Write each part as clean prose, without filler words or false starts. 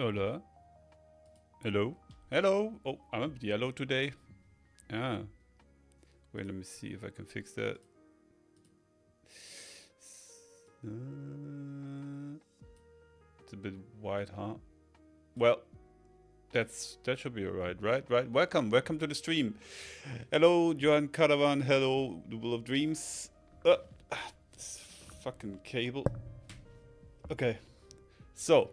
Hola. Hello. Hello. Oh, I'm a bit yellow today. Ah. Wait, let me see if I can fix that. It's a bit white, huh? Well, that should be alright, right? Welcome to the stream. Hello, Johan Caravan. Hello, Noble of Dreams. This fucking cable. Okay, so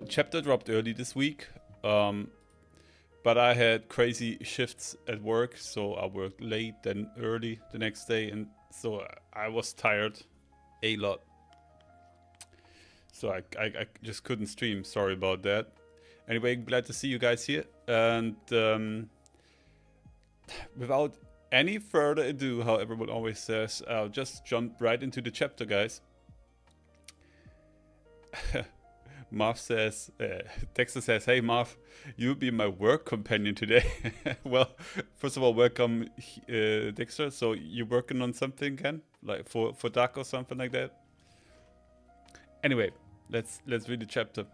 chapter dropped early this week. But I had crazy shifts at work, so I worked late then early the next day, and so I was tired a lot. So I just couldn't stream. Sorry about that. Anyway, glad to see you guys here. And without any further ado, how everyone always says, I'll just jump right into the chapter, guys. Marv says, Dexter says, hey Marv, you'll be my work companion today. Well, first of all, welcome, Dexter. So you're working on something again, like for Dark or something like that? Anyway, let's read the chapter.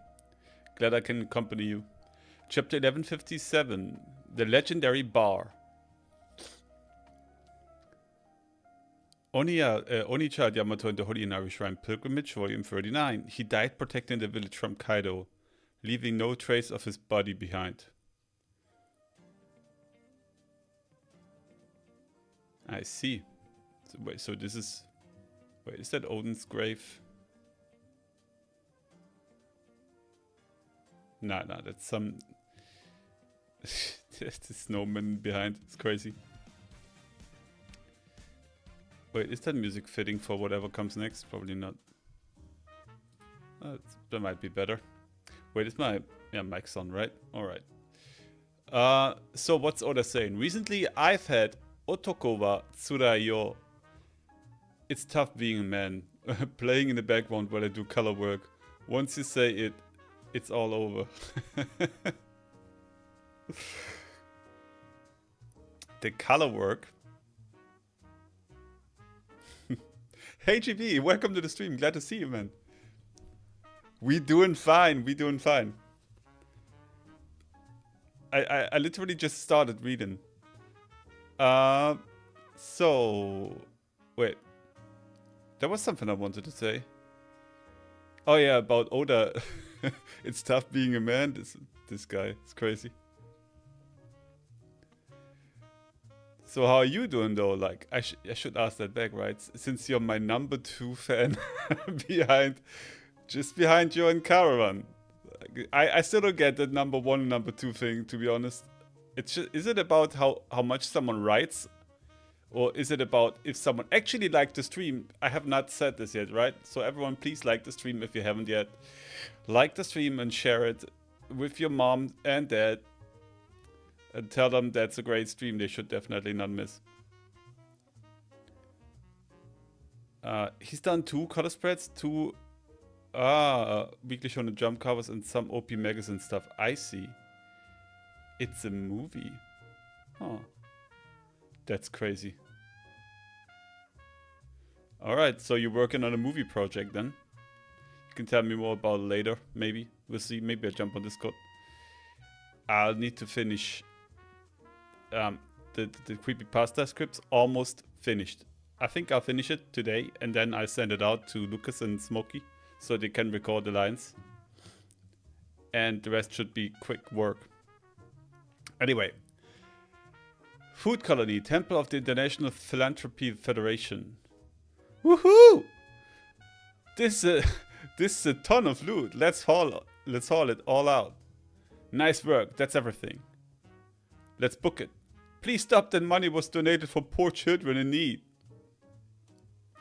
Glad I can accompany you. Chapter 1157, The Legendary Bar. Onichild Yamato and the Holy Inari Shrine Pilgrimage, Volume 39. He died protecting the village from Kaido, leaving no trace of his body behind. I see. So, wait, so this is... Wait, is that Odin's grave? Nah, that's some... There's the snowman behind. It's crazy. Wait, is that music fitting for whatever comes next? Probably not. That might be better. Wait, is my mic's on, right? Alright. So what's Oda saying? Recently, I've had Otoko wa Tsurayo. It's tough being a man. Playing in the background while I do color work. Once you say it, it's all over. The color work? Hey GB, welcome to the stream. Glad to see you, man. We doing fine. I literally just started reading. So wait. There was something I wanted to say. Oh yeah, about Oda. It's tough being a man. This guy. It's crazy. So how are you doing though? Like I should ask that back, right? Since you're my number 2 fan just behind Johan Caravan. I still don't get the number 1 and number 2 thing, to be honest. Is it about how much someone writes? Or is it about if someone actually liked the stream? I have not said this yet, right? So everyone please like the stream if you haven't yet. Like the stream and share it with your mom and dad. And tell them that's a great stream they should definitely not miss. He's done 2 color spreads, 2 Weekly Shonen Jump covers, and some OP magazine stuff. I see. It's a movie. Oh. That's crazy. Alright, so you're working on a movie project then? You can tell me more about it later, maybe. We'll see. Maybe I'll jump on Discord. I'll need to finish... the creepypasta script's almost finished. I think I'll finish it today and then I send it out to Lucas and Smokey so they can record the lines. And the rest should be quick work. Anyway. Food Colony, Temple of the International Philanthropy Federation. Woohoo! This is a ton of loot. Let's haul it all out. Nice work, that's everything. Let's book it. Please stop that money was donated for poor children in need.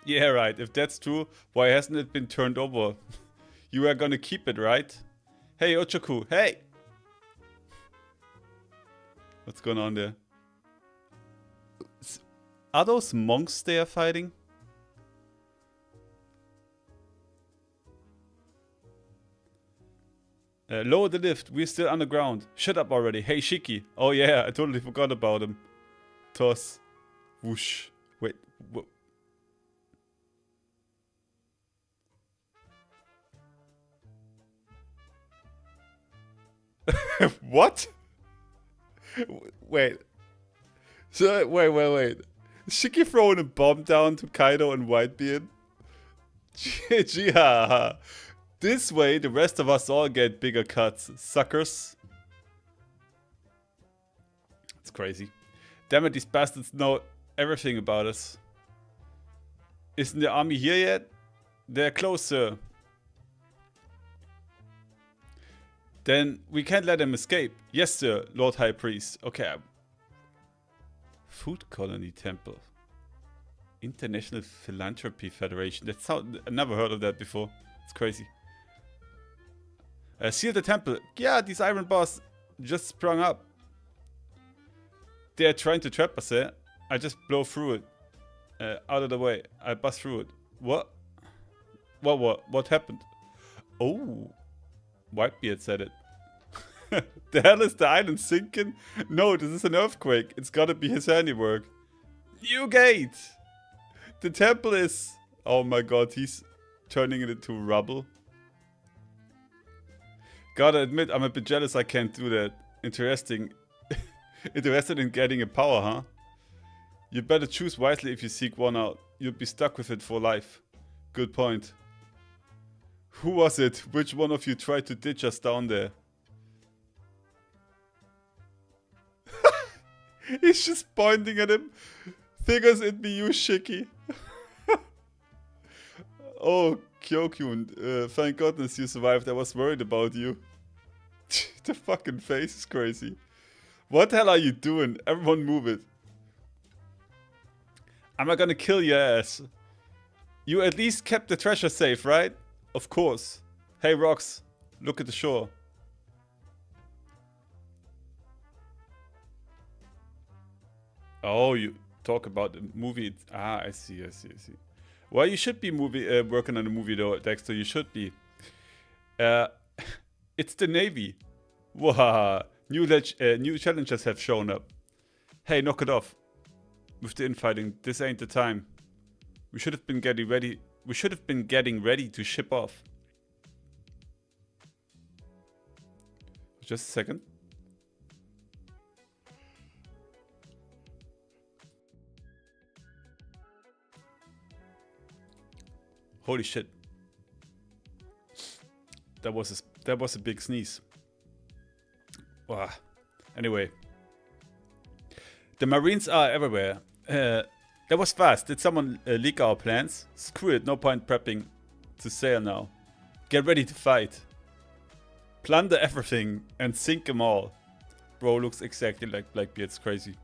Yeah, right. If that's true, why hasn't it been turned over? You are gonna keep it, right? Hey, Ochaku. Hey! What's going on there? Are those monks they are fighting? Lower the lift. We're still underground. Shut up already. Hey, Shiki. Oh yeah, I totally forgot about him. Toss. Whoosh. Wait. What? Wait. So, wait. Is Shiki throwing a bomb down to Kaido and Whitebeard? Jiha. This way, the rest of us all get bigger cuts. Suckers. It's crazy. Damn it, these bastards know everything about us. Isn't the army here yet? They're close, sir. Then we can't let them escape. Yes, sir, Lord High Priest. Okay. Food Colony Temple. International Philanthropy Federation. That sound, I never heard of that before. It's crazy. Seal the temple. Yeah, these iron bars just sprung up. They're trying to trap us, eh? I just blow through it. Out of the way. I bust through it. What? What happened? Oh. Whitebeard said it. The hell is the island sinking? No, this is an earthquake. It's gotta be his handiwork. New gate! The temple is... Oh my god, he's turning it into rubble. Gotta admit, I'm a bit jealous I can't do that. Interesting. Interested in getting a power, huh? You better choose wisely if you seek one out. You'll be stuck with it for life. Good point. Who was it? Which one of you tried to ditch us down there? He's just pointing at him. Figures it be you, Shiki. Oh, Kyokyun, thank goodness you survived. I was worried about you. The fucking face is crazy. What the hell are you doing? Everyone move it. Am I gonna kill your ass? You at least kept the treasure safe, right? Of course. Hey, Rocks, look at the shore. Oh, you talk about the movie. Ah, I see. Well, you should be working on a movie though, Dexter. You should be. It's the Navy. Wow. New challengers have shown up. Hey, knock it off. With the infighting, this ain't the time. We should have been getting ready. We should have been getting ready to ship off. Just a second. Holy shit. That was a big sneeze. Wow. Anyway. The Marines are everywhere. That was fast. Did someone leak our plans? Screw it, no point prepping to sail now. Get ready to fight. Plunder everything and sink them all. Bro looks exactly like Blackbeard, it's crazy.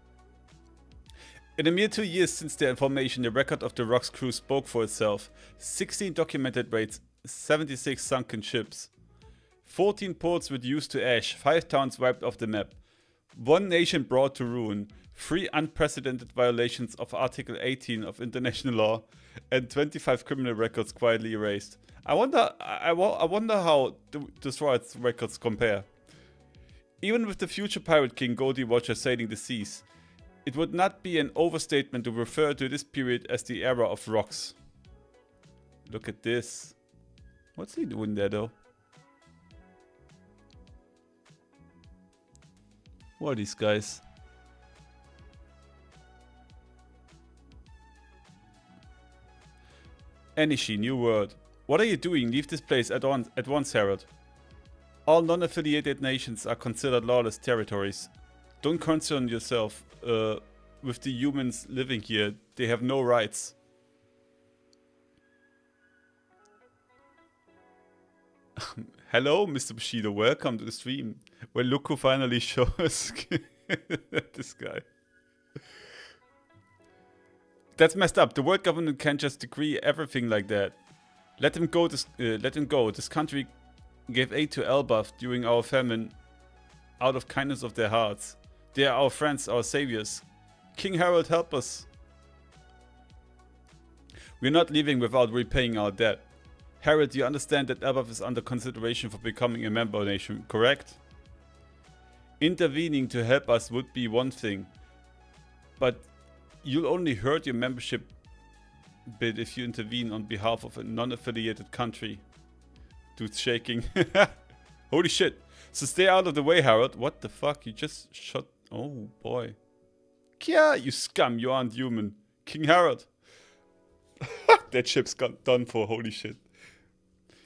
In the mere 2 years since their formation, the record of the Rocks crew spoke for itself. 16 documented raids, 76 sunken ships. 14 ports reduced to ash, 5 towns wiped off the map. 1 nation brought to ruin. 3 unprecedented violations of Article 18 of international law, and 25 criminal records quietly erased. I wonder how Destroyed's records compare. Even with the future pirate king Goldie Watcher sailing the seas, it would not be an overstatement to refer to this period as the era of Rocks. Look at this. What's he doing there though? What are these guys? Enishi, new word. What are you doing? Leave this place at once, Herald. All non-affiliated nations are considered lawless territories. Don't concern yourself with the humans living here. They have no rights. Hello, Mr. Bushido. Welcome to the stream. Well, look who finally shows this guy. That's messed up. The world government can't just decree everything like that. Let them go. Let them go. This country gave aid to Elbaf during our famine out of kindness of their hearts. They are our friends, our saviors. King Harold, help us. We're not leaving without repaying our debt. Harold, you understand that Elbaf is under consideration for becoming a member nation, correct? Intervening to help us would be one thing, but you'll only hurt your membership bid if you intervene on behalf of a non-affiliated country. Dude's shaking. Holy shit. So stay out of the way, Harold. What the fuck? You just shot... Oh, boy. Kia, you scum. You aren't human. King Harold. That ship's got done for. Holy shit.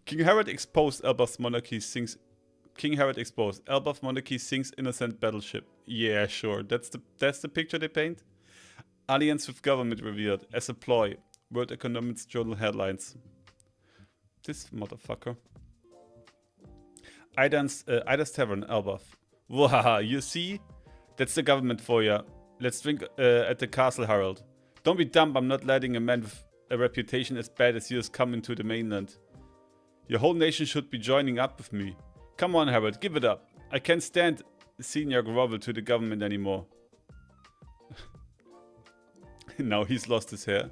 King Harold exposed. Elbaf's monarchy sinks... King Harold exposed. Elbaf monarchy sinks innocent battleship. Yeah, sure. That's the picture they paint? Alliance with government revealed. As a ploy. World Economics Journal headlines. This motherfucker. Ida's Tavern, Elbaf. Wahaha, you see? That's the government for ya. Let's drink at the castle, Harold. Don't be dumb, I'm not letting a man with a reputation as bad as yours come into the mainland. Your whole nation should be joining up with me. Come on, Harold, give it up. I can't stand seeing your grovel to the government anymore. Now he's lost his hair.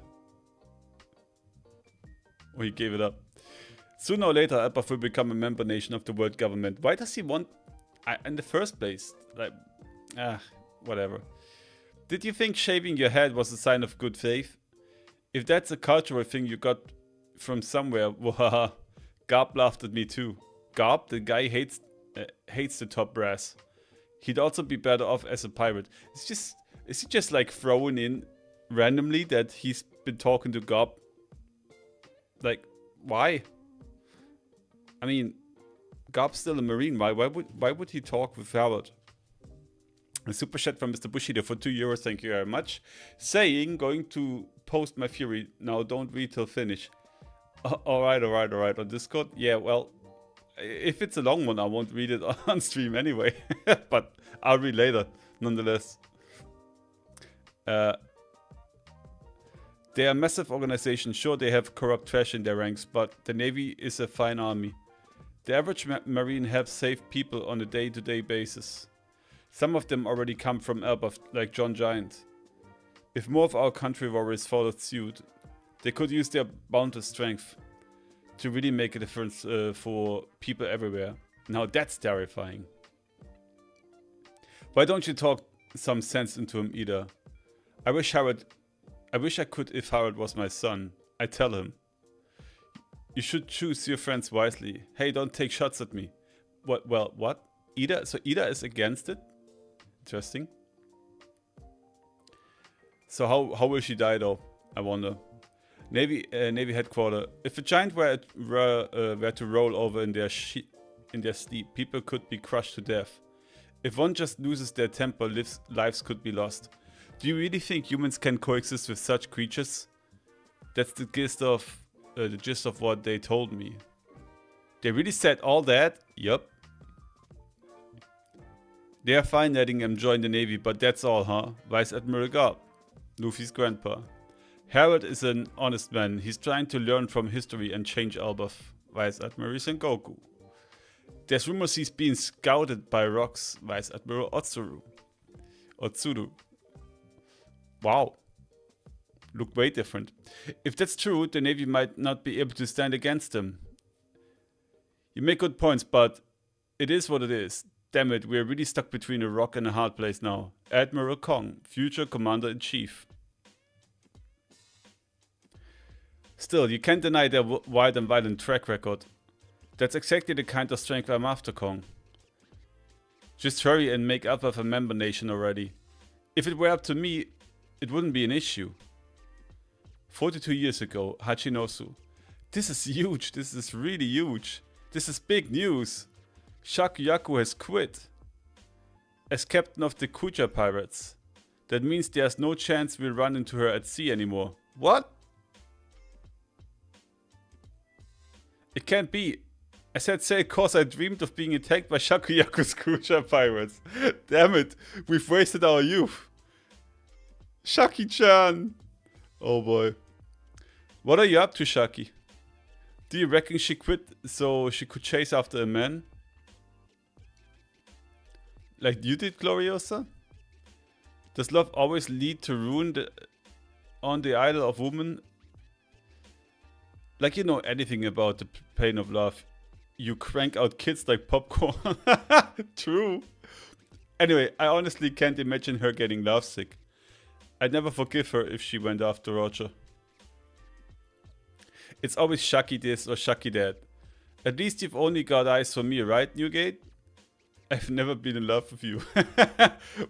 Or he gave it up. Sooner or later, Elbaf will become a member nation of the world government. Why does he want... in the first place? Like... whatever. Did you think shaving your head was a sign of good faith? If that's a cultural thing you got from somewhere, wahaha. Garb laughed at me too. Garb, the guy hates the top brass. He'd also be better off as a pirate. Is he just like thrown in randomly that he's been talking to Garb? Like, why? I mean, Garb's still a marine. Why would he talk with Harold? A super chat from Mr. Bushido for €2. Thank you very much. Saying, going to post my theory. Now don't read till finish. Alright. On Discord? Yeah, well, if it's a long one, I won't read it on stream anyway. But I'll read later, nonetheless. They are a massive organization. Sure, they have corrupt trash in their ranks, but the Navy is a fine army. The average Marine helps save people on a day-to-day basis. Some of them already come from Elbaf, like John Giant. If more of our country warriors followed suit, they could use their boundless strength to really make a difference for people everywhere. Now that's terrifying. Why don't you talk some sense into him either? I wish I could if Harold was my son. I tell him. You should choose your friends wisely. Hey, don't take shots at me. What? Well, what? Ida? So Ida is against it? Interesting. So how will she die though? I wonder. Navy headquarters. If a giant were to roll over in their sleep, people could be crushed to death. If one just loses their temper, lives could be lost. Do you really think humans can coexist with such creatures? That's the gist of what they told me. They really said all that? Yup. They are fine letting him join the Navy, but that's all, huh? Vice Admiral Garb, Luffy's grandpa. Harold is an honest man. He's trying to learn from history and change Elbaf. Vice Admiral Sengoku. There's rumors he's being scouted by Rocks. Vice Admiral Otsuru. Wow. Look way different. If that's true, the Navy might not be able to stand against him. You make good points, but it is what it is. Damn it, we're really stuck between a rock and a hard place now. Admiral Kong, future Commander-in-Chief. Still, you can't deny their wild and violent track record. That's exactly the kind of strength I'm after, Kong. Just hurry and make Elbaf a member nation already. If it were up to me, it wouldn't be an issue. 42 years ago, Hachinosu. This is huge. This is really huge. This is big news. Shakuyaku has quit. As captain of the Kuja pirates. That means there's no chance we'll run into her at sea anymore. What? It can't be. I said sail cause I dreamed of being attacked by Shakuyaku's Kuja pirates. Damn it. We've wasted our youth. Shaki-chan. Oh boy. What are you up to, Shaki? Do you reckon she quit so she could chase after a man? Like you did, Gloriosa? Does love always lead to ruin on the idol of woman? Like you know anything about the pain of love. You crank out kids like popcorn. True. Anyway, I honestly can't imagine her getting lovesick. I'd never forgive her if she went after Roger. It's always Shaki this or Shaki that. At least you've only got eyes for me, right, Newgate? I've never been in love with you.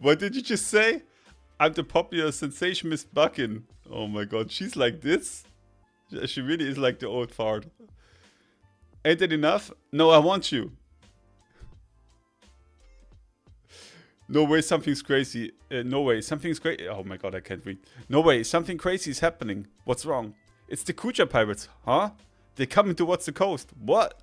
What did you just say? I'm the popular sensation Miss Buckin. Oh my god, she's like this? She really is like the old fart. Ain't that enough? No, I want you. No way, something's crazy. No way, something's crazy. Oh my god, I can't read. No way, something crazy is happening. What's wrong? It's the Kuja pirates, huh? They're coming towards the coast. What?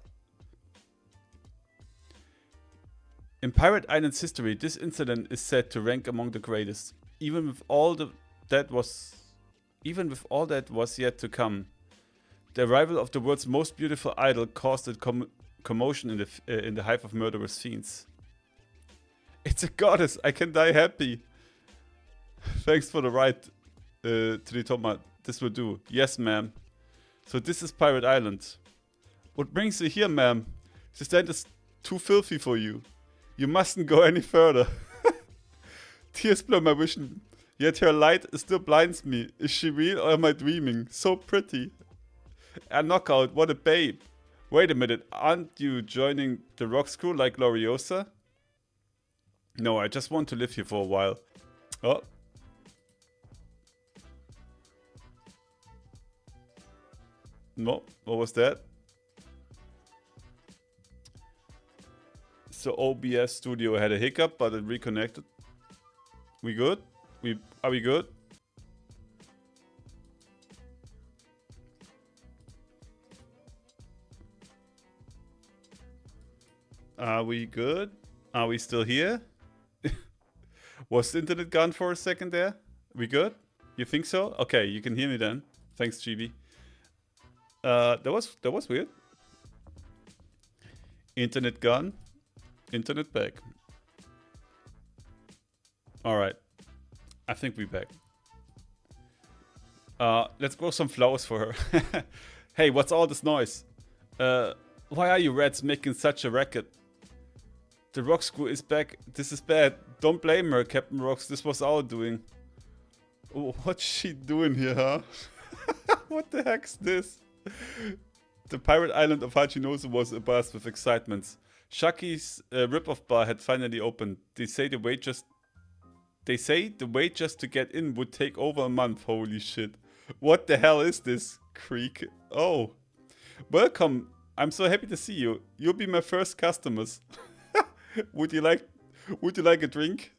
In Pirate Island's history, this incident is said to rank among the greatest. Even with all that was yet to come, the arrival of the world's most beautiful idol caused a commotion in the hive of murderous fiends. It's a goddess. I can die happy. Thanks for the ride, Tritoma. This will do. Yes, ma'am. So this is Pirate Island. What brings you here, ma'am? This land is too filthy for you. You mustn't go any further. Tears blur my vision, yet her light still blinds me. Is she real or am I dreaming? So pretty. A knockout, what a babe. Wait a minute, aren't you joining the Rocks crew like Gloriosa? No, I just want to live here for a while. Oh. No, what was that? So OBS Studio had a hiccup, but it reconnected. We good? Are we good? Are we good? Are we still here? Was the internet gone for a second there? We good? You think so? Okay, you can hear me then. Thanks, GB. That was weird. Internet gone. Internet back. Alright. I think we're back. Let's grow some flowers for her. Hey, what's all this noise? Why are you rats making such a racket? The Rocks crew is back. This is bad. Don't blame her, Captain Rocks. This was our doing. Oh, what's she doing here, huh? What the heck's this? The pirate island of Hachinosu was abuzz with excitement. Shaki's rip-off bar had finally opened. They say the wait just to get in would take over a month. Holy shit. What the hell is this, Creek? Oh. Welcome. I'm so happy to see you. You'll be my first customers. Would you like a drink?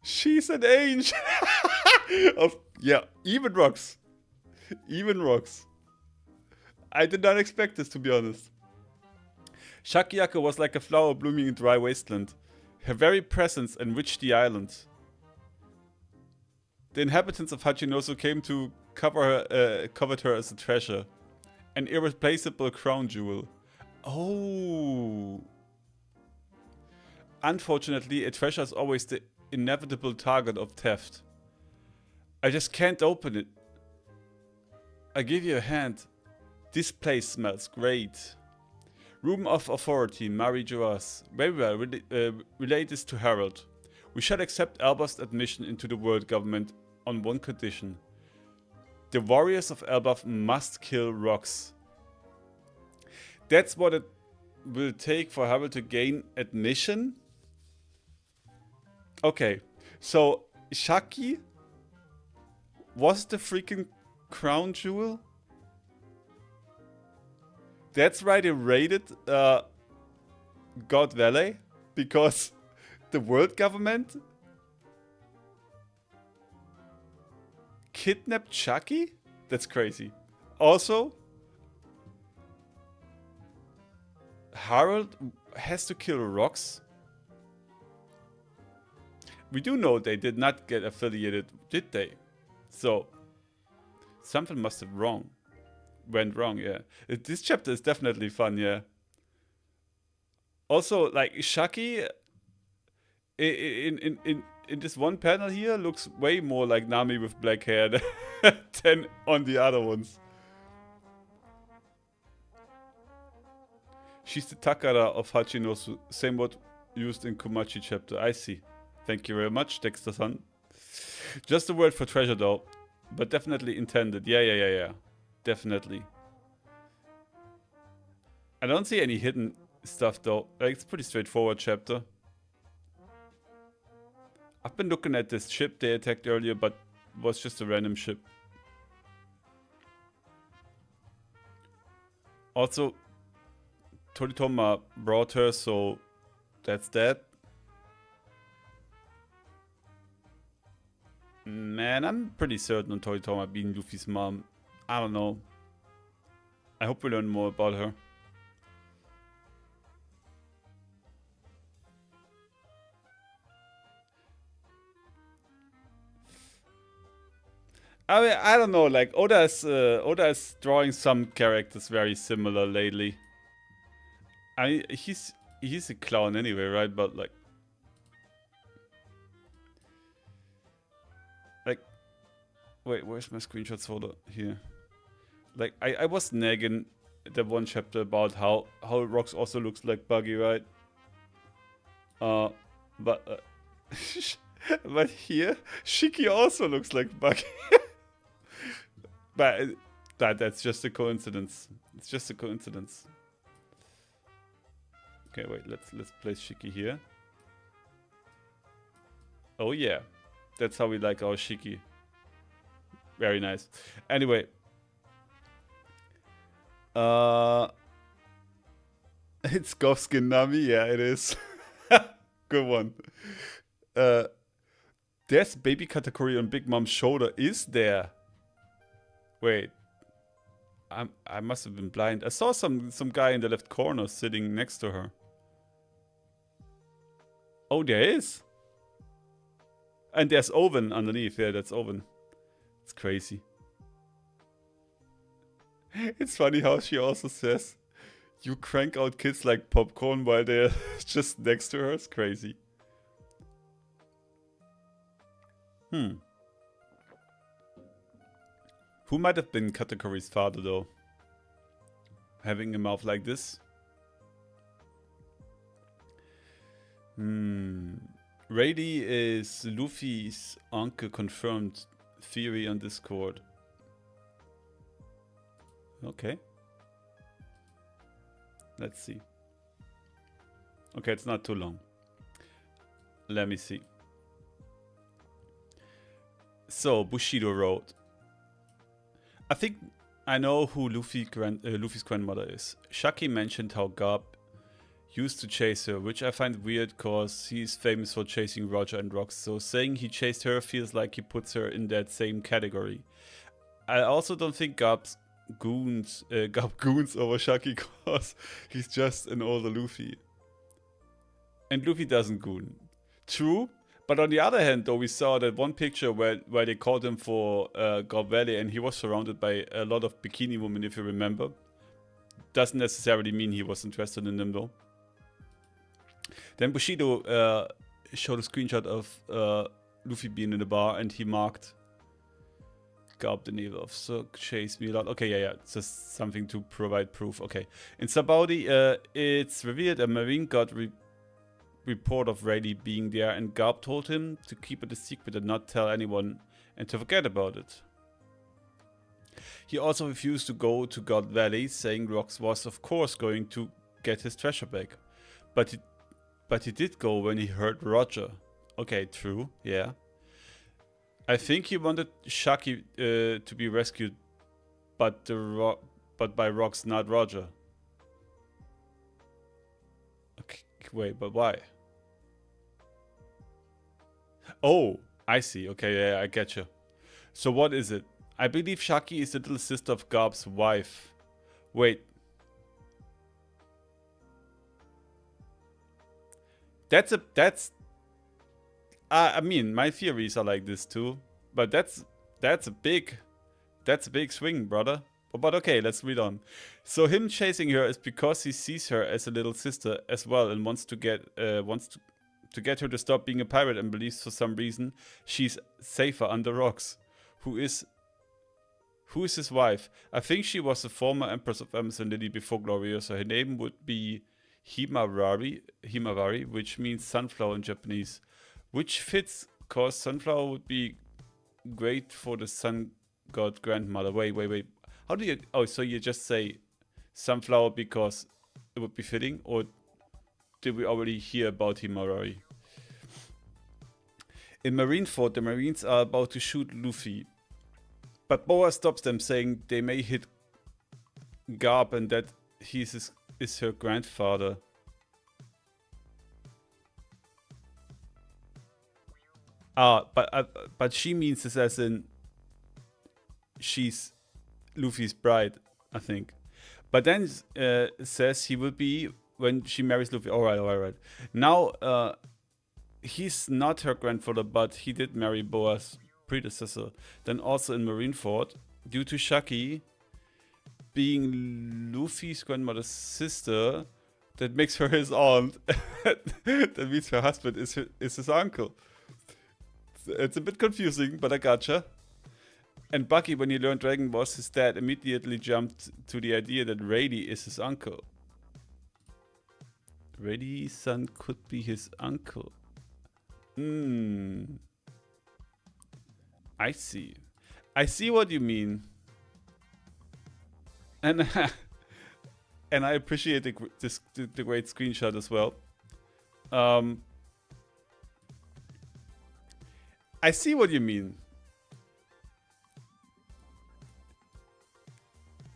She's an angel. Yeah, even rocks. Even rocks. I did not expect this, to be honest. Shakiyako was like a flower blooming in dry wasteland. Her very presence enriched the island. The inhabitants of Hachinosu came to covet her as a treasure. An irreplaceable crown jewel. Oh. Unfortunately, a treasure is always the inevitable target of theft. I just can't open it. I give you a hand. This place smells great. Room of Authority, Marie Joas. Very well, relay this to Harold. We shall accept Elbaf's admission into the world government on one condition. The warriors of Elbaf must kill Rocks. That's what it will take for Harold to gain admission? Okay, so Shaki was the freaking crown jewel? That's why they raided God Valley, because the world government kidnapped Shaki? That's crazy. Also, Harold has to kill Rocks. We do know they did not get affiliated, did they? So, something must have went wrong, yeah. This chapter is definitely fun, yeah. Also, like, Shaki in this one panel here looks way more like Nami with black hair than on the other ones. She's the Takara of Hachinosu, same word used in Komachi chapter. I see. Thank you very much, Dexter-san. Just a word for treasure though, but definitely intended. Yeah. Definitely. I don't see any hidden stuff though. Like, it's a pretty straightforward chapter. I've been looking at this ship they attacked earlier, but it was just a random ship. Also, Toriyama brought her, so that's that. Man, I'm pretty certain on Toriyama being Luffy's mom. I don't know. I hope we learn more about her. I mean, I don't know. Like Oda's drawing some characters very similar lately. I mean, he's a clown anyway, right? But like, wait, where's my screenshots folder? Here. Like, I was nagging the one chapter about how Rocks also looks like Buggy, right? But but here Shiki also looks like Buggy. But that's just a coincidence. It's just a coincidence. Okay, wait. Let's place Shiki here. Oh yeah, that's how we like our Shiki. Very nice. Anyway, it's Govskin Nami. Yeah, it is. Good one. There's baby Katakuri on Big Mom's shoulder. Is there? Wait. I must have been blind. I saw some guy in the left corner sitting next to her. Oh, there is. And there's Owen underneath. Yeah, that's Owen. It's crazy. It's funny how she also says, you crank out kids like popcorn while they're just next to her. It's crazy. Who might have been Katakuri's father, though? Having a mouth like this? Rady is Luffy's uncle, confirmed theory on Discord. Okay. Let's see. Okay, it's not too long. Let me see. So, Bushido Road. I think I know who Luffy's grandmother is. Shaki mentioned how Garp used to chase her, which I find weird because he's famous for chasing Roger and Rox, so saying he chased her feels like he puts her in that same category. I also don't think Garp goons over Shaki because he's just an older Luffy. And Luffy doesn't goon. True, but on the other hand though, we saw that one picture where they called him for Garp Valley and he was surrounded by a lot of bikini women, if you remember. Doesn't necessarily mean he was interested in them though. Then Bushido showed a screenshot of Luffy being in the bar and he marked Garp the naval officer chased me a lot. Okay, yeah, it's just something to provide proof. Okay. In Sabaudi, it's revealed a Marine got report of Rayleigh being there and Garp told him to keep it a secret and not tell anyone and to forget about it. He also refused to go to God Valley, saying Rox was of course going to get his treasure back. But he did go when he heard Roger. Okay, true, yeah. I think he wanted Shaki to be rescued, but by Rox, not Roger. Okay, wait, but why? Oh, I see. Okay, yeah, I get you. So what is it? I believe Shaki is the little sister of Garp's wife. Wait. I mean, my theories are like this too, but that's a big swing, brother. But okay, let's read on. So him chasing her is because he sees her as a little sister as well and wants to get her to stop being a pirate and believes for some reason she's safer under Rox. Who is his wife? I think she was the former Empress of Amazon Lily before Gloriosa. Her name would be Himawari, which means sunflower in Japanese. Which fits, cause sunflower would be great for the sun god grandmother. Wait. How do you... Oh, so you just say sunflower because it would be fitting, or did we already hear about Himawari? In Marineford, the Marines are about to shoot Luffy, but Boa stops them, saying they may hit Garp and that he is her grandfather. But she means this as in she's Luffy's bride, I think. But then says he will be when she marries Luffy. Alright. Now, he's not her grandfather, but he did marry Boa's predecessor. Then also in Marineford, due to Shaki being Luffy's grandmother's sister, that makes her his aunt. That means her husband is his uncle. It's a bit confusing, but I gotcha. And Bucky, when he learned Dragon was his dad, immediately jumped to the idea that Rady is his uncle. Rady's son could be his uncle. I see. I see what you mean. And and I appreciate the great screenshot as well. I see what you mean.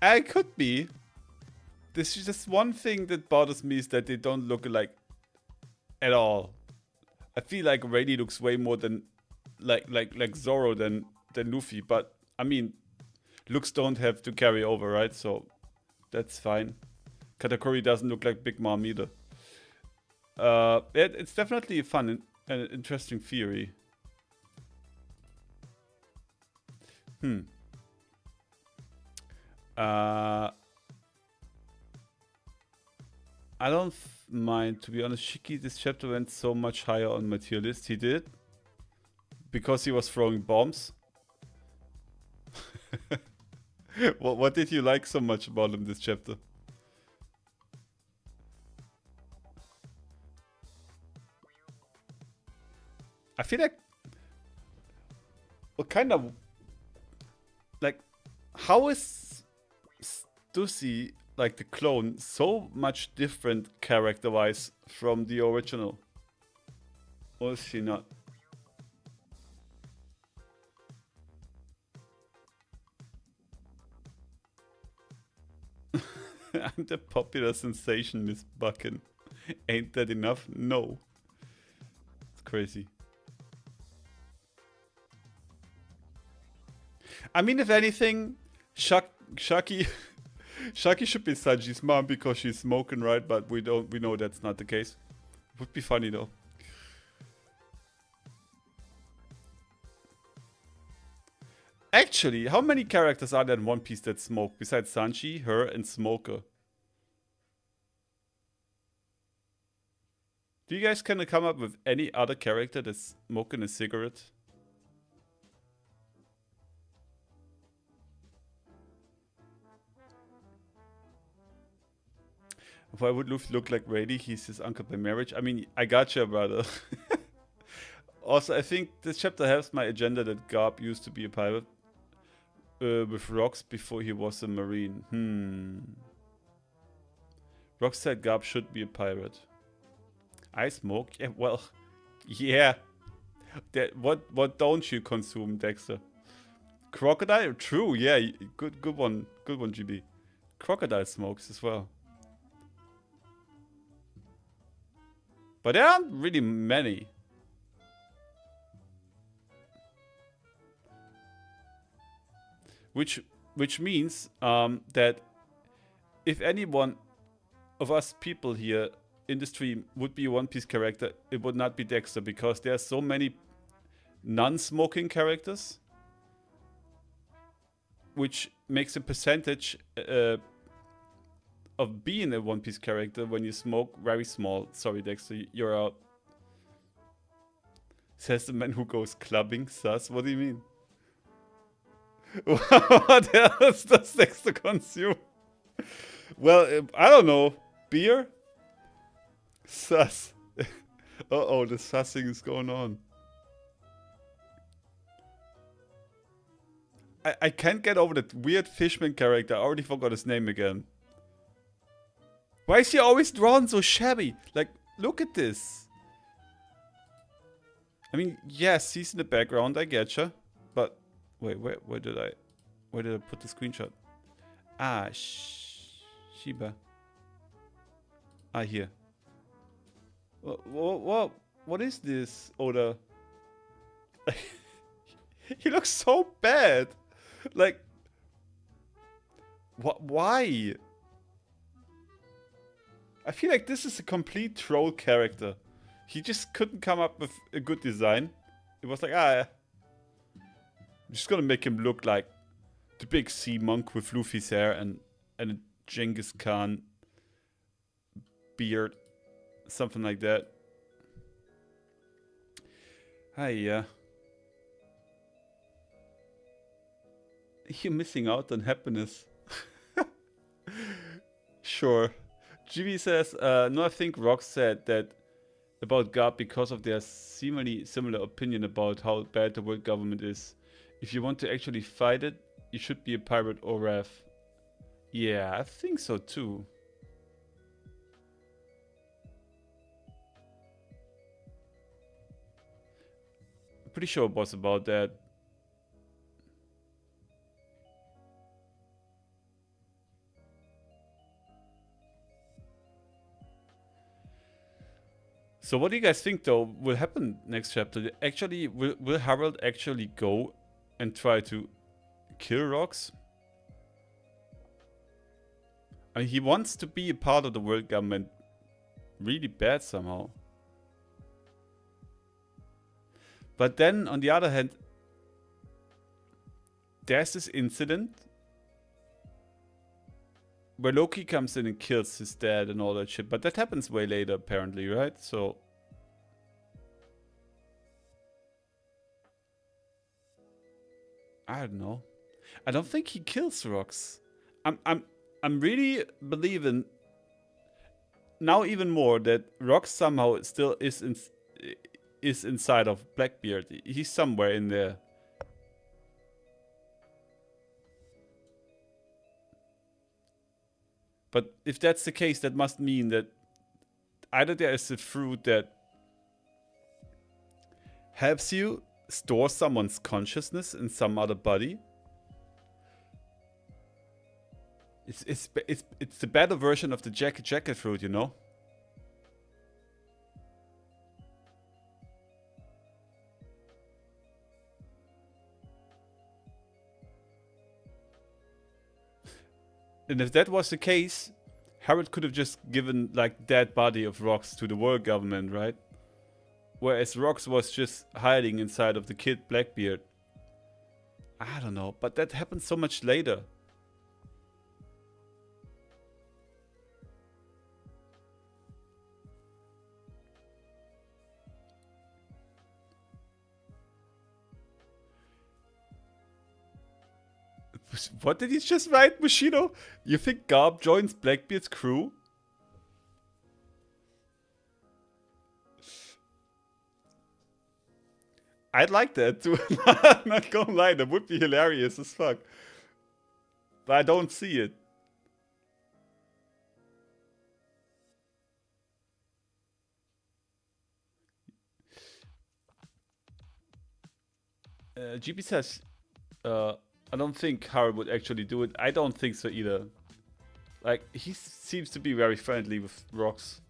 I could be. This is just one thing that bothers me is that they don't look alike at all. I feel like Rady looks way more than like Zoro than Luffy, but I mean, looks don't have to carry over, right? So that's fine. Katakuri doesn't look like Big Mom either. It's definitely a fun and interesting theory. I don't mind, to be honest. Shiki, this chapter went so much higher on my tier list. He did. Because he was throwing bombs. What did you like so much about him this chapter? I feel like... What kind of... Like, how is Stussy, like the clone, so much different character-wise from the original? Or is she not? I'm the popular sensation, Miss Buckin. Ain't that enough? No. It's crazy. I mean, if anything, Shaki should be Sanji's mom because she's smoking, right? But we know that's not the case. Would be funny though. Actually, how many characters are there in One Piece that smoke besides Sanji, her, and Smoker? Do you guys kind of come up with any other character that's smoking a cigarette? Why would Luffy look like Rady? He's his uncle by marriage. I mean, I gotcha, brother. Also, I think this chapter has my agenda that Garp used to be a pirate with Rocks before he was a marine. Rocks said Garp should be a pirate. I smoke? Yeah, well, yeah. What don't you consume, Dexter? Crocodile? True, yeah. Good one, GB. Crocodile smokes as well. But there aren't really many. Which means that if anyone of us people here in the stream would be a One Piece character, it would not be Dexter, because there are so many non-smoking characters, which makes a percentage of being a One Piece character when you smoke very small. Sorry, Dexter, you're out. Says the man who goes clubbing. Sus, what do you mean? What else does Dexter consume? Well, I don't know. Beer? Sus. Uh-oh, the sussing is going on. I can't get over that weird Fishman character. I already forgot his name again. Why is he always drawn so shabby? Like, look at this. I mean, yes, he's in the background, I getcha. But, wait, where did I put the screenshot? Ah, Shiba. Ah, here. What is this, Oda? He looks so bad. Like, what? Why? I feel like this is a complete troll character. He just couldn't come up with a good design. It was like, I'm just gonna make him look like the big sea monk with Luffy's hair and a Genghis Khan beard, something like that. Hi, you're missing out on happiness. Sure. GB says, no, I think Rock said that about Garp because of their seemingly similar opinion about how bad the world government is. If you want to actually fight it, you should be a pirate or RAF. Yeah, I think so too. I'm pretty sure it was about that. So what do you guys think though will happen next chapter? Actually, will Harold actually go and try to kill Rox? I mean, he wants to be a part of the world government really bad somehow. But then, on the other hand, there's this incident where Loki comes in and kills his dad and all that shit. But that happens way later, apparently, right? So... I don't know. I don't think he kills Rox. I'm really believing now even more that Rox somehow still is inside of Blackbeard. He's somewhere in there. But if that's the case, that must mean that either there is a fruit that helps you store someone's consciousness in some other body. It's the better version of the jacket fruit, you know? And if that was the case, Harold could have just given like dead body of Rox to the world government, right? Whereas Rox was just hiding inside of the kid Blackbeard. I don't know, but that happened so much later. What did he just write, Bushido? You think Garp joins Blackbeard's crew? I'd like that too. Not gonna lie, that would be hilarious as fuck. But I don't see it. GP says, I don't think Harold would actually do it. I don't think so either. Like, he seems to be very friendly with Rox.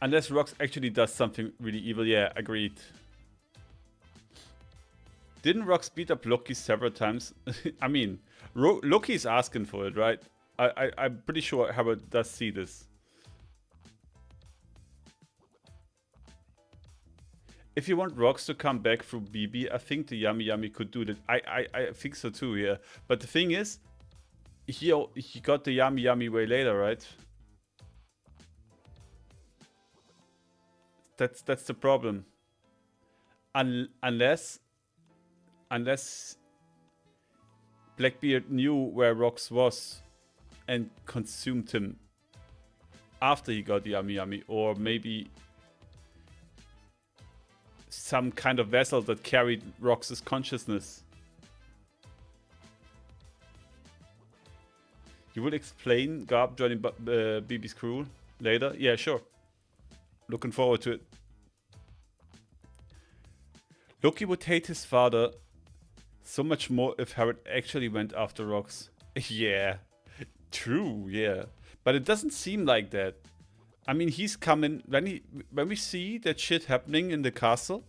Unless Rox actually does something really evil. Yeah, agreed. Didn't Rox beat up Loki several times? I mean, Loki's asking for it, right? I'm pretty sure Harold does see this. If you want Rox to come back through BB, I think the Yummy Yummy could do that. I think so too, yeah. But the thing is, he got the Yummy Yummy way later, right? That's the problem. Unless Blackbeard knew where Rox was and consumed him after he got the Yummy Yummy, or maybe some kind of vessel that carried Rox's consciousness. You will explain Garp joining BB's crew later? Yeah, sure. Looking forward to it. Loki would hate his father so much more if Harold actually went after Rox. Yeah, true, yeah. But it doesn't seem like that. I mean, he's coming, when we see that shit happening in the castle,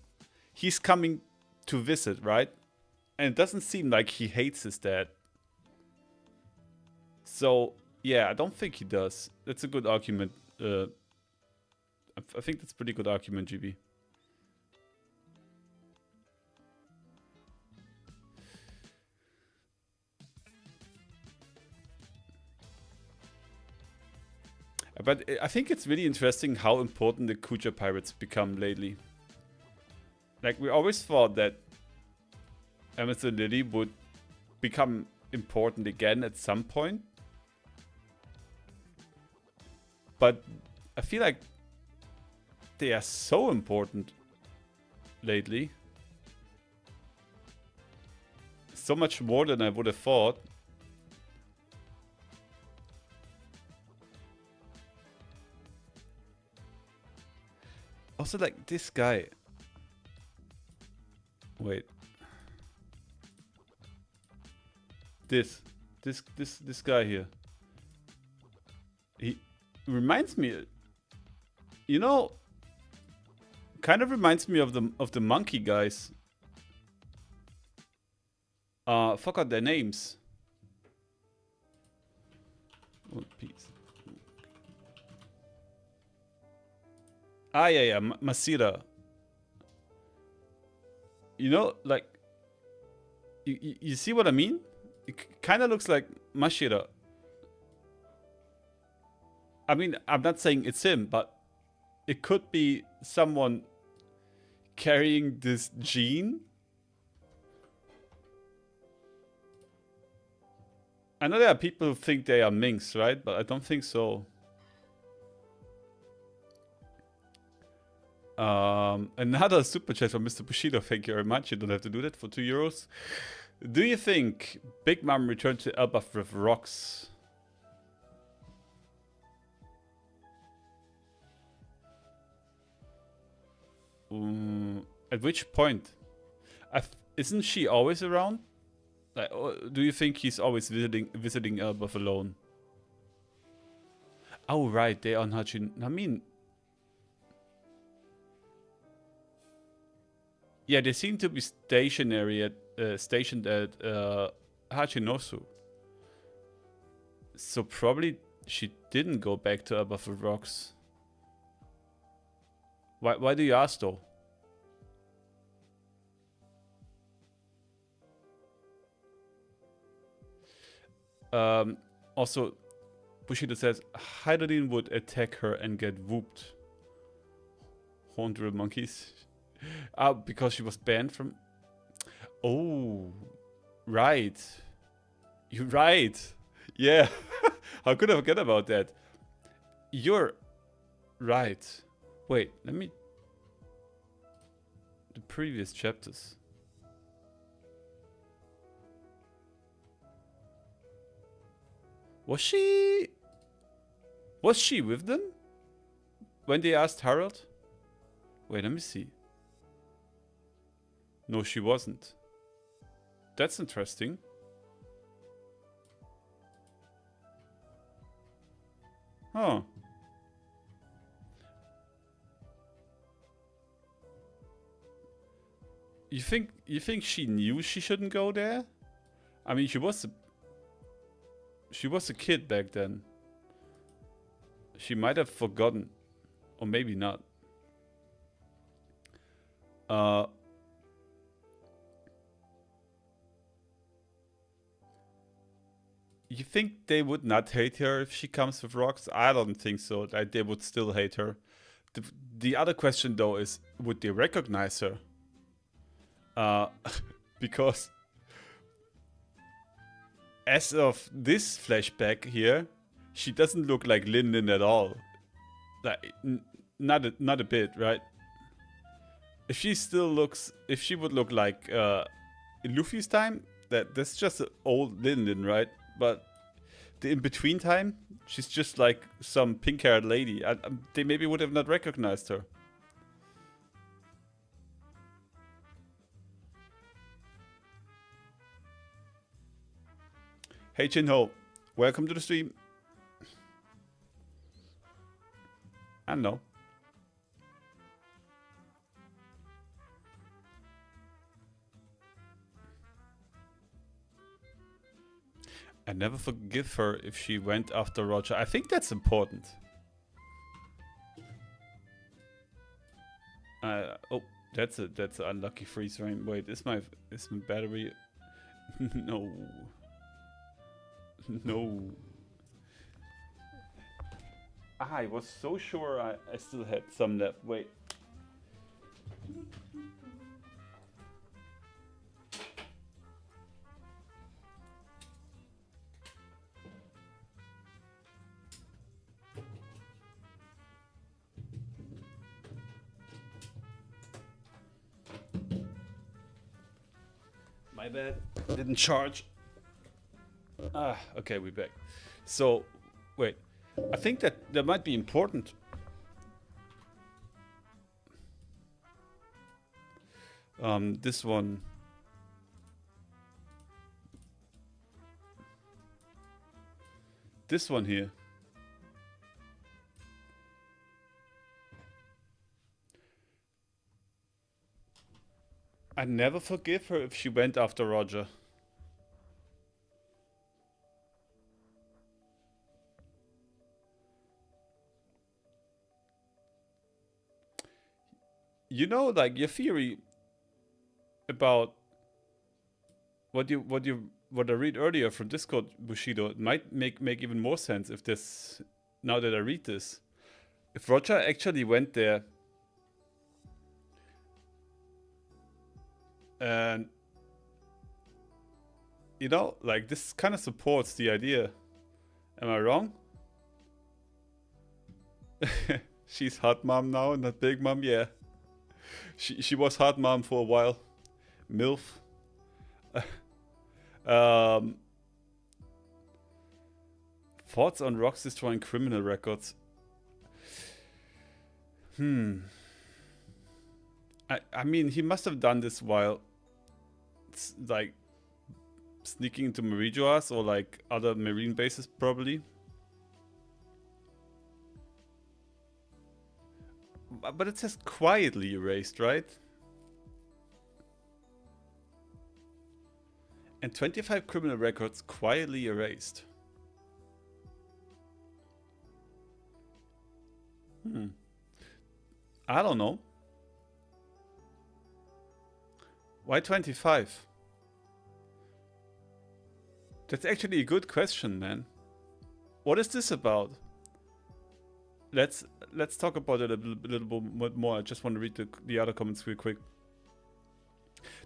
he's coming to visit, right? And it doesn't seem like he hates his dad. So, yeah, I don't think he does. That's a good argument. I think that's a pretty good argument, GB. But I think it's really interesting how important the Kuja pirates become lately. Like, we always thought that Amazon Lily would become important again at some point. But I feel like they are so important lately. So much more than I would have thought. Also, like, this guy. Wait. This guy here. He reminds me, you know, kind of reminds me of the monkey guys. Forgot their names. One piece. Ah, yeah, Masira. You know, like, you see what I mean? It kind of looks like Mashira. I mean, I'm not saying it's him, but it could be someone carrying this gene. I know there are people who think they are minks, right? But I don't think so. Another super chat from Mr. Bushido. Thank you very much. You don't have to do that for €2. Do you think Big Mom returned to Elbaf with Rox? At which point? Isn't she always around? Like, do you think he's always visiting Elbaf alone? Oh right, they are on Hachin. I mean, yeah, they seem to be stationed at Hachinosu. So probably she didn't go back to Elbaf with Rox. Why do you ask though? Also, Bushido says Hydrodine would attack her and get whooped. Horned monkeys. Because she was banned from... Oh, right. You're right. Yeah. How could I forget about that? You're right. Wait, let me... The previous chapters. Was she with them? When they asked Harold? Wait, let me see. No, she wasn't. That's interesting. Huh. You think she knew she shouldn't go there? I mean, she was a kid back then. She might have forgotten, or maybe not. You think they would not hate her if she comes with Rox? I don't think so. Like, they would still hate her. The other question though is, would they recognize her? Because as of this flashback here, she doesn't look like Lin at all. Like, not a bit, right? If she would look like in Luffy's time, that's just an old Lin, right? But the in-between time, she's just like some pink-haired lady. They maybe would have not recognized her. Hey Jinho, welcome to the stream. I know. I never forgive her if she went after Roger. I think that's important. Oh, that's an unlucky freeze frame. Wait, is my battery? No. No. I was so sure I still had some left. Wait. My bad. Didn't charge. Okay, we're back. So, wait. I think that might be important. This one. This one here. I'd never forgive her if she went after Roger. You know, like your theory about what I read earlier from Discord, Bushido, it might make even more sense if this, now that I read this, if Roger actually went there and, you know, like this kind of supports the idea. Am I wrong? She's hot mom now, not big mom. Yeah, she was hot mom for a while. MILF. Thoughts on Rocks destroying criminal records. I mean, he must have done this while, like, sneaking into Merijoas or like other marine bases, probably. But it says quietly erased, right? And 25 criminal records quietly erased. I don't know. Why 25? That's actually a good question, man. What is this about? Let's talk about it a little bit more. I just want to read the other comments real quick.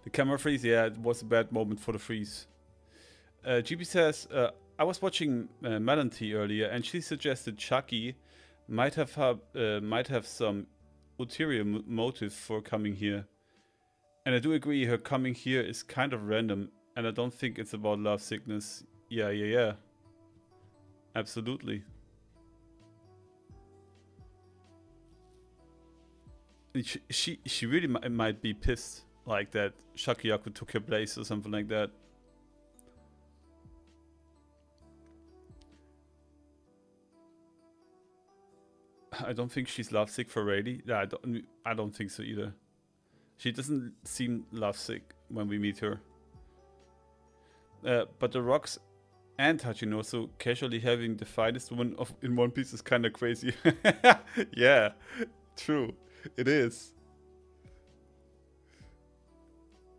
The camera freeze, yeah, it was a bad moment for the freeze. GB says, I was watching Melody earlier, and she suggested Chucky might have some ulterior motive for coming here. And I do agree, her coming here is kind of random, and I don't think it's about love sickness. Yeah. Absolutely. She really might be pissed, like that Shakuyaku took her place or something like that. I don't think she's lovesick for Rayleigh. Yeah, I don't think so either. She doesn't seem lovesick when we meet her. But the Rocks and Hachinosu casually having the finest woman in One Piece is kind of crazy. Yeah, true. It is.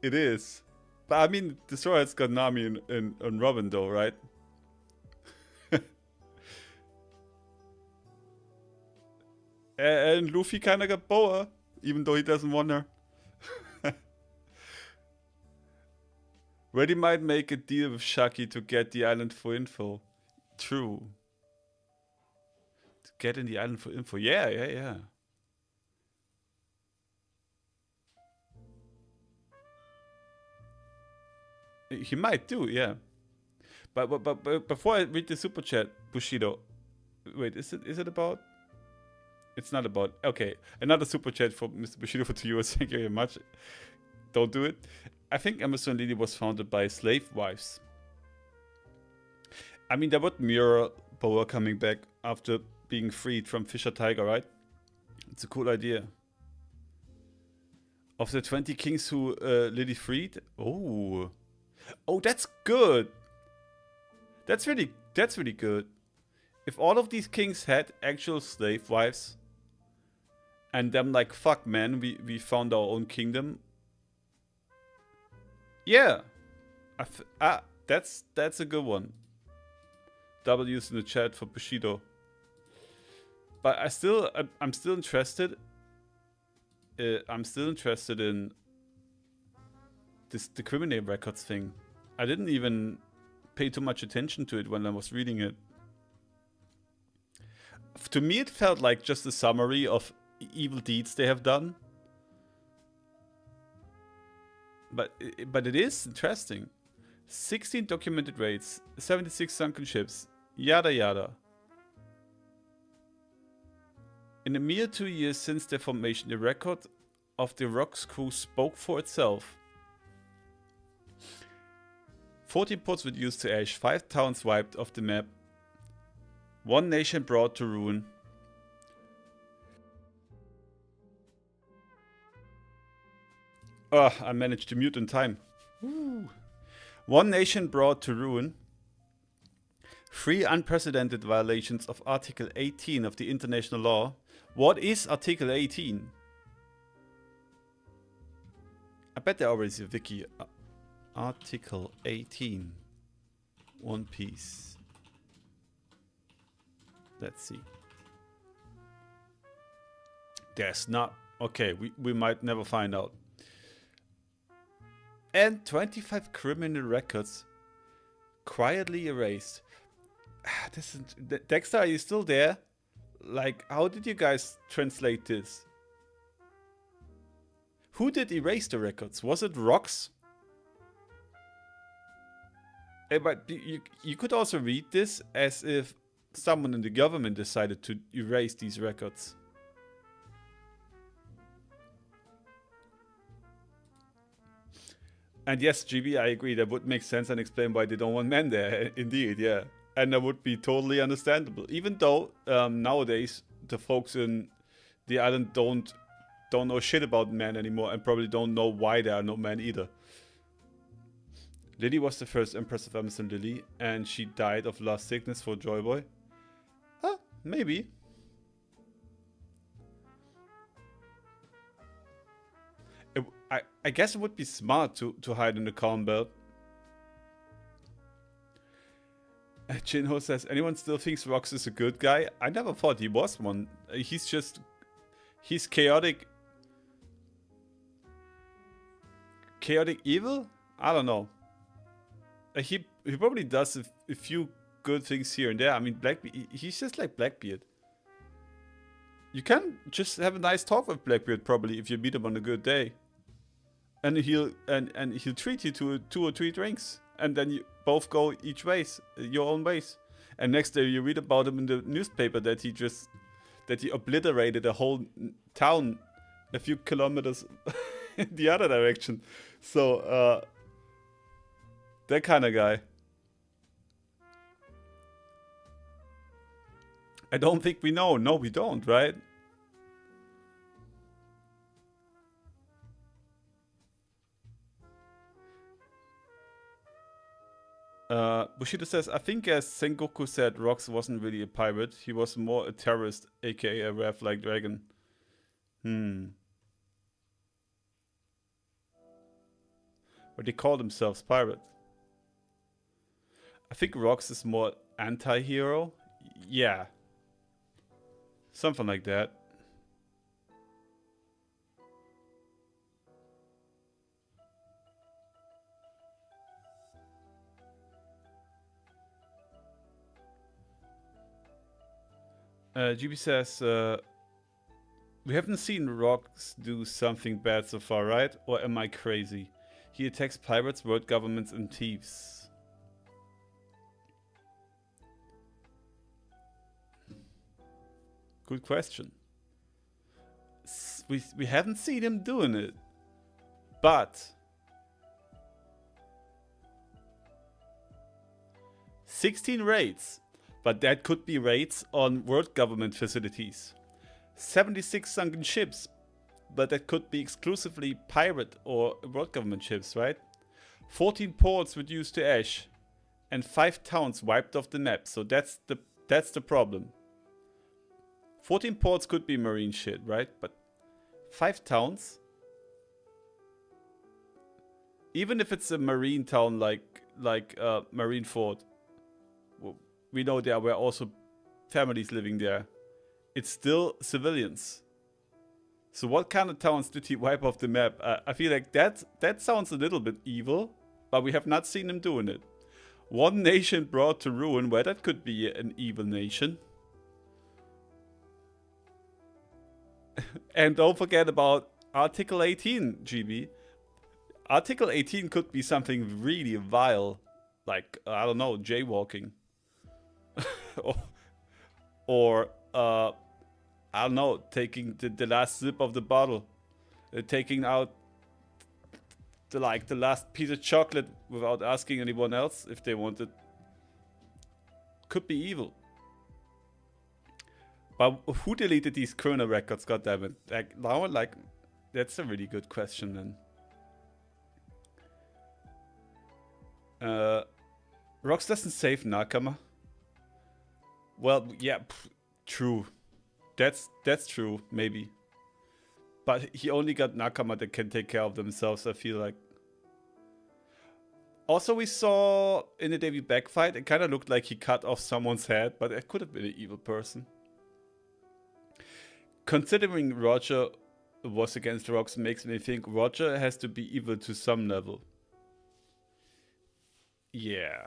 It is. But I mean, Destroyer's got Nami and Robin though, right? And Luffy kind of got Boa, even though he doesn't want her. Reddy might make a deal with Shaki to get the island for info. True. To get in the island for info. Yeah. He might do, yeah. But before I read the super chat, Bushido, wait, is it about? It's not about. Okay, another super chat for Mr. Bushido for 2 euros. Thank you very much. Don't do it. I think Amazon Lily was founded by slave wives. I mean, that would mirror Boa coming back after being freed from Fisher Tiger, right? It's a cool idea. Of the 20 kings who Lily freed, oh, that's good. That's really good. If all of these kings had actual slave wives, and them like, fuck man, we found our own kingdom. Yeah, that's a good one. W's in the chat for Bushido. But I'm still interested. I'm still interested in the criminal records thing. I didn't even pay too much attention to it when I was reading it. To me, it felt like just a summary of evil deeds they have done. But it is interesting. 16 documented raids, 76 sunken ships, yada yada. In a mere 2 years since their formation, the record of the Rock's crew spoke for itself. 14 ports reduced to ash, 5 towns wiped off the map, 1 nation brought to ruin. I managed to mute in time. Woo. 1 nation brought to ruin. 3 unprecedented violations of Article 18 of the international law. What is Article 18? I bet there already is a wiki. Article 18. One Piece. Let's see. There's not. Okay, we might never find out. And 25 criminal records quietly erased. This is, Dexter, are you still there? Like, how did you guys translate this? Who did erase the records? Was it Rox? But you could also read this as if someone in the government decided to erase these records. And yes, GB, I agree. That would make sense and explain why they don't want men there. Indeed, yeah. And that would be totally understandable. Even though nowadays the folks in the island don't know shit about men anymore and probably don't know why there are no men either. Lily was the first Empress of Amazon Lily, and she died of last sickness for Joy Boy. Maybe. I guess it would be smart to hide in the Calm Belt. Jinho says, anyone still thinks Rox is a good guy? I never thought he was one. He's chaotic. Chaotic evil? I don't know. He probably does a few good things here and there. I mean, he's just like Blackbeard. You can just have a nice talk with Blackbeard probably if you meet him on a good day. And he'll treat you to 2 or 3 drinks, and then you both go each ways, your own ways. And next day you read about him in the newspaper that he obliterated a whole town a few kilometers in the other direction. So that kind of guy. I don't think we know. No, we don't, right? Bushido says, I think as Sengoku said, Rox wasn't really a pirate. He was more a terrorist, aka a wrath-like dragon. But they call themselves pirate. I think Rox is more anti-hero. Yeah. Something like that. GB says, we haven't seen Rox do something bad so far, right? Or am I crazy? He attacks pirates, world governments, and thieves. Good question. We haven't seen him doing it. But 16 raids. But that could be raids on world government facilities. 76 sunken ships. But that could be exclusively pirate or world government ships, right? 14 ports reduced to ash. And 5 towns wiped off the map. So that's the problem. 14 ports could be marine shit, right? But 5 towns? Even if it's a marine town like Marineford, we know there were also families living there. It's still civilians. So what kind of towns did he wipe off the map? I feel like that sounds a little bit evil, but we have not seen him doing it. One nation brought to ruin, well, that could be an evil nation. And don't forget about Article 18, GB. Article 18 could be something really vile, like, I don't know, jaywalking. or I don't know, taking the last sip of the bottle. Taking out the last piece of chocolate without asking anyone else if they wanted. Could be evil. But who deleted these Kerner records, goddammit? Like, now, like, that's a really good question, then. Rox doesn't save Nakama. Well, yeah, true. That's true, maybe. But he only got Nakama that can take care of themselves, I feel like. Also, we saw in the Davy Back fight, it kind of looked like he cut off someone's head, but it could have been an evil person. Considering Roger was against Rox makes me think Roger has to be evil to some level. Yeah.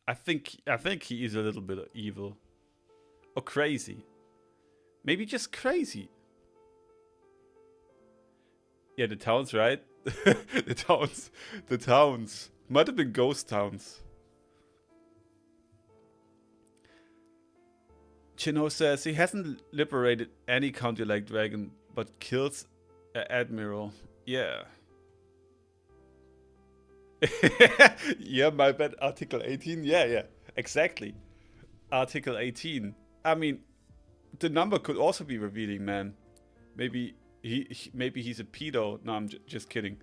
I think he is a little bit evil. Or crazy. Maybe just crazy. Yeah, the towns, right? The towns. Might have been ghost towns. Chino says he hasn't liberated any county like Dragon, but kills an admiral. Yeah. Yeah, my bad. Article 18. Yeah, exactly. Article 18. I mean, the number could also be revealing, man. Maybe he's a pedo. No, I'm just kidding.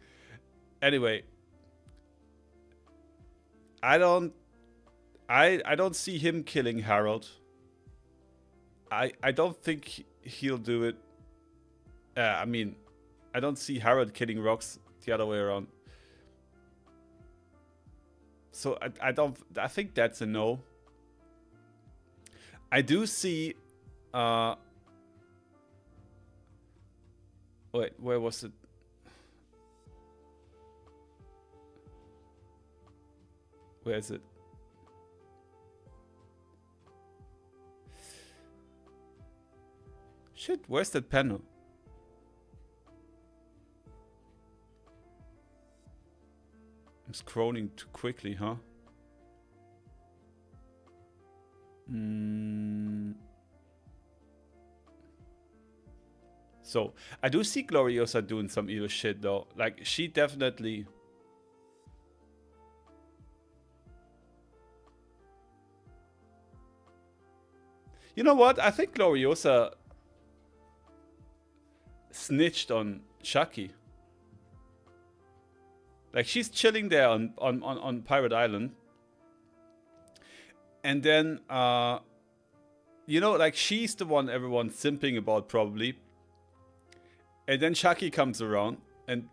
Anyway, I don't see him killing Harold. I don't think he'll do it. I mean, I don't see Harold killing Rox the other way around. So I think that's a no. I do see wait, where was it? Where is it? Shit, where's that panel? I'm scrolling too quickly, huh? So, I do see Gloriosa doing some evil shit, though. Like, she definitely... You know what? I think Gloriosa snitched on Chucky. Like, she's chilling there on Pirate Island. And then, you know, like, she's the one everyone's simping about, probably. And then Chucky comes around and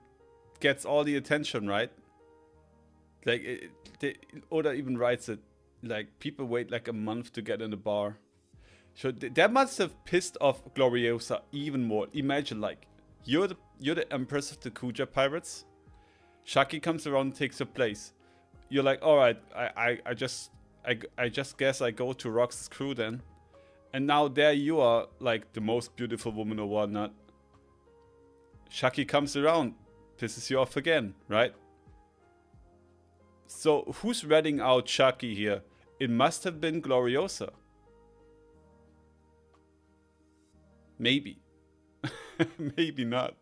gets all the attention, right? Like, Oda even writes it, like, people wait like a month to get in the bar. So that must have pissed off Gloriosa even more. Imagine, like, you're the Empress of the Kuja pirates. Chucky comes around and takes your place. You're like, all right, I just guess I go to Rox's crew then. And now there you are, like the most beautiful woman or whatnot. Chucky comes around, pisses you off again, right? So who's ratting out Chucky here? It must have been Gloriosa. Maybe. Maybe not.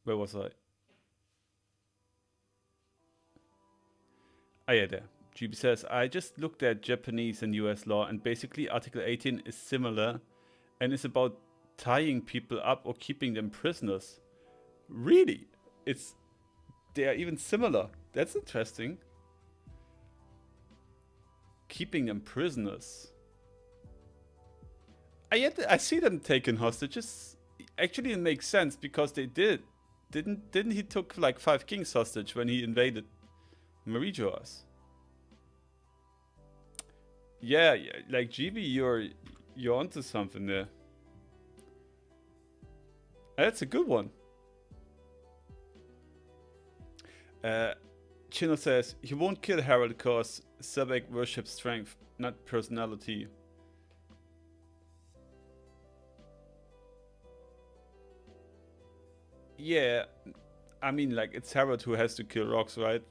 Where was I? Oh yeah, there. GB says, I just looked at Japanese and US law, and basically Article 18 is similar and is about tying people up or keeping them prisoners. Really? They are even similar. That's interesting. Keeping them prisoners. I see them taking hostages. Actually, it makes sense because they did. Didn't he took like 5 kings hostage when he invaded Marie-Joas? Yeah, like GB, you're onto something there. That's a good one. Chino says he won't kill Harold because Sebek worships strength, not personality. Yeah, I mean, like, it's Harold who has to kill Rox, right?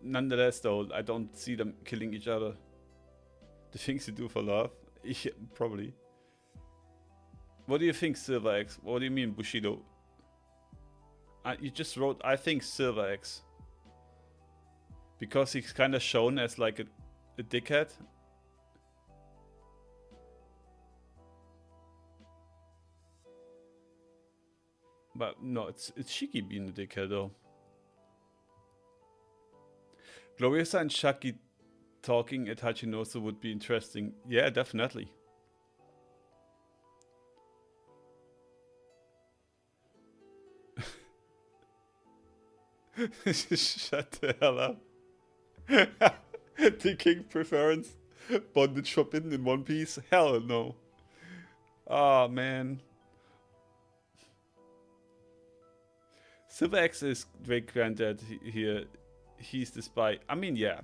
Nonetheless, though, I don't see them killing each other. The things you do for love? Yeah, probably. What do you think, Silver X? What do you mean, Bushido? You just wrote, I think Silver X. Because he's kind of shown as like a dickhead. But no, it's Shiki being a dickhead though. Gloriosa and Shaki talking at Hachinosu would be interesting. Yeah, definitely. Shut the hell up. The king preference. Bondage forbidden in One Piece? Hell no. Oh man. Silver X is Drake Granddad here. He's the spy. I mean, yeah.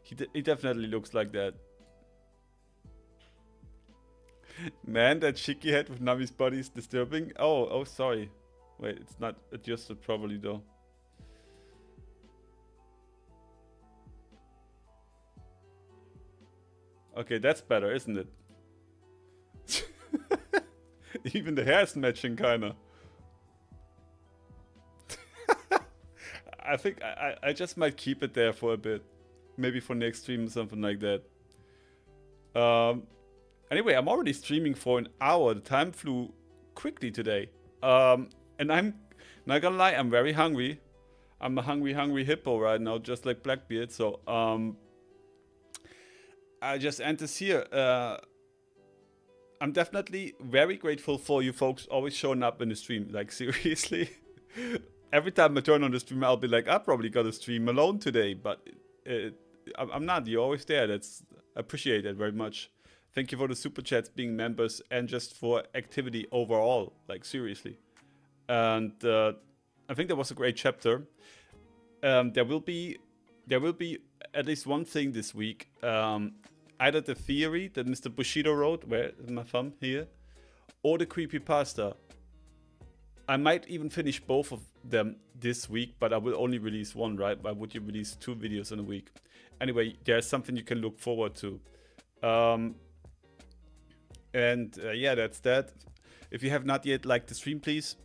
He definitely looks like that. Man, that Shiki head with Nami's body is disturbing. Oh, sorry. Wait, it's not adjusted properly though. Okay, that's better, isn't it? Even the hair is matching, kinda. I think I just might keep it there for a bit. Maybe for next stream or something like that. Anyway, I'm already streaming for an hour. The time flew quickly today. And I'm not gonna lie, I'm very hungry. I'm a hungry hippo right now, just like Blackbeard. So, I just end this here. I'm definitely very grateful for you folks always showing up in the stream. Like, seriously. Every time I turn on the stream, I'll be like, I probably got to stream alone today. But I'm not. You're always there. That's appreciated very much. Thank you for the super chats, being members, and just for activity overall. Like, seriously. And I think that was a great chapter. There will be at least one thing this week. Either the theory that Mr. Bushido wrote, where is my thumb here, or the creepypasta. I might even finish both of them this week, but I will only release one, right? Why would you release 2 videos in a week? Anyway, there's something you can look forward to. Yeah, that's that. If you have not yet liked the stream, please.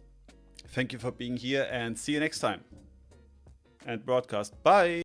Thank you for being here and see you next time. And broadcast. Bye!